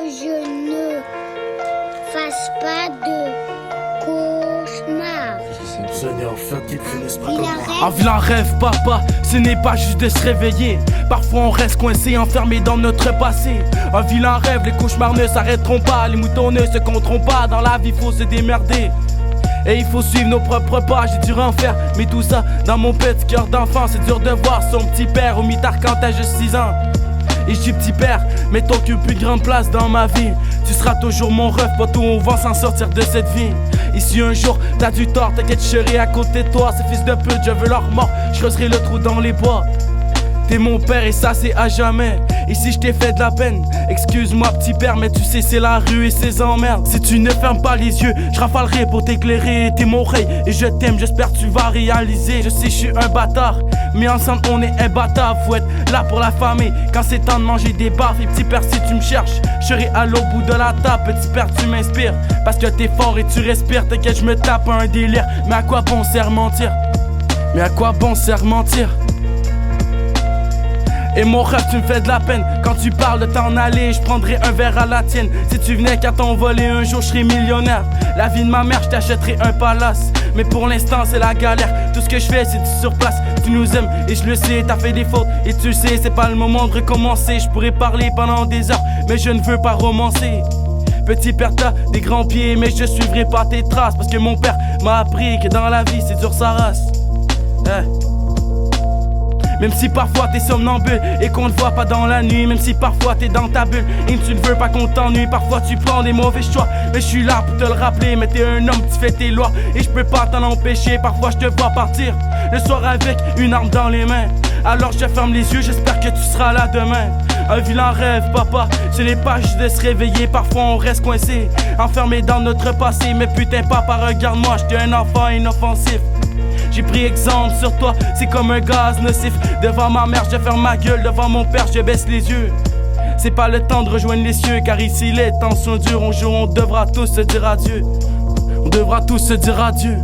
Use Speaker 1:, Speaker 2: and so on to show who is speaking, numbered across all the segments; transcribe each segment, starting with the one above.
Speaker 1: je ne fasse pas de cauchemar.
Speaker 2: Seigneur, faites qu'il finisse pas
Speaker 1: Il
Speaker 2: comme
Speaker 1: arrête.
Speaker 2: moi.
Speaker 3: Un vilain rêve, papa, ce n'est pas juste de se réveiller. Parfois on reste coincé, enfermé dans notre passé. Un vilain rêve, les cauchemars ne s'arrêteront pas. Les moutons ne se compteront pas. Dans la vie, faut se démerder. Et il faut suivre nos propres pas, j'ai dû en faire. Mais tout ça, dans mon petit cœur d'enfant, c'est dur de voir son petit père au mitard quand t'as juste 6 ans. Et je dis petit père, mais t'occupes plus de grande place dans ma vie. Tu seras toujours mon ref, poteau, on va s'en sortir de cette vie. Et si un jour t'as du tort, t'inquiète, je serai à côté de toi. Ces fils de pute, je veux leur mort, je creuserai le trou dans les bois. T'es mon père et ça c'est à jamais. Et si je t'ai fait de la peine, excuse-moi petit père, mais tu sais c'est la rue et ses emmerdes. Si tu ne fermes pas les yeux, je rafalerai pour t'éclairer. T'es mon rey et je t'aime, j'espère que tu vas réaliser. Je sais je suis un bâtard, mais ensemble on est imbattable. Faut être là pour la famille quand c'est temps de manger des baffes. Et petit père si tu me cherches, je serai à l'autre bout de la table. Petit père tu m'inspires, parce que t'es fort et tu respires. T'inquiète je me tape un délire, mais à quoi bon sert mentir? Mais à quoi bon sert mentir? Et mon rêve tu me fais de la peine. Quand tu parles de t'en aller, je prendrai un verre à la tienne. Si tu venais qu'à t'envoler un jour, je serais millionnaire. La vie de ma mère, je t'achèterai un palace. Mais pour l'instant c'est la galère. Tout ce que je fais c'est du surplace. Tu nous aimes et je le sais, t'as fait des fautes. Et tu le sais, c'est pas le moment de recommencer. Je pourrais parler pendant des heures, mais je ne veux pas romancer. Petit père t'as des grands pieds, mais je suivrai pas tes traces. Parce que mon père m'a appris que dans la vie c'est dur sa race. Même si parfois t'es somnambule et qu'on te voit pas dans la nuit. Même si parfois t'es dans ta bulle et que tu ne veux pas qu'on t'ennuie. Parfois tu prends des mauvais choix, mais je suis là pour te le rappeler. Mais t'es un homme, tu fais tes lois et je peux pas t'en empêcher. Parfois je te vois partir le soir avec une arme dans les mains. Alors je ferme les yeux, j'espère que tu seras là demain. Un vilain rêve, papa, ce n'est pas juste de se réveiller. Parfois on reste coincé, enfermé dans notre passé. Mais putain papa, regarde-moi, j'étais un enfant inoffensif. J'ai pris exemple sur toi, c'est comme un gaz nocif. Devant ma mère, je ferme ma gueule. Devant mon père, je baisse les yeux. C'est pas le temps de rejoindre les cieux, car ici les temps sont durs. Un jour, on devra tous se dire adieu. On devra tous se dire adieu.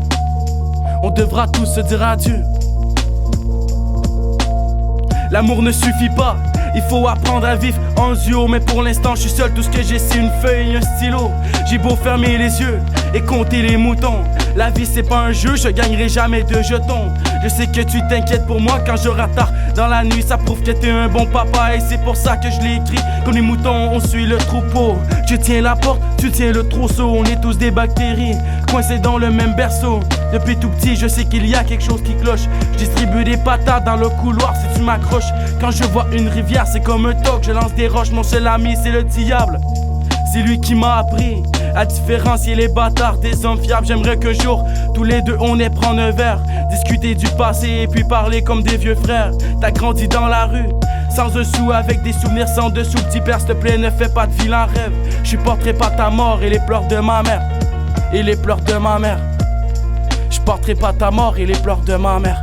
Speaker 3: On devra tous se dire adieu. L'amour ne suffit pas, il faut apprendre à vivre en duo. Mais pour l'instant je suis seul, tout ce que j'ai c'est une feuille et un stylo. J'ai beau fermer les yeux et compter les moutons. La vie c'est pas un jeu, je gagnerai jamais de jetons. Je sais que tu t'inquiètes pour moi quand je rattarde dans la nuit. Ça prouve que t'es un bon papa et c'est pour ça que je l'ai écrit. Comme les moutons on suit le troupeau. Je tiens la porte, tu tiens le trousseau. On est tous des bactéries, coincés dans le même berceau. Depuis tout petit je sais qu'il y a quelque chose qui cloche. Je distribue des patates dans le couloir si tu m'accroches. Quand je vois une rivière c'est comme un toc, je lance des roches. Mon seul ami c'est le diable. C'est lui qui m'a appris à différencier les bâtards des hommes fiables. J'aimerais qu'un jour, tous les deux on ait prendre un verre, discuter du passé et puis parler comme des vieux frères. T'as grandi dans la rue, sans un sou, avec des souvenirs sans dessous. Petit père s'il te plaît ne fais pas de vilain rêve. Je supporterai pas ta mort et les pleurs de ma mère. Et les pleurs de ma mère. Je porterai pas ta mort et les pleurs de ma mère.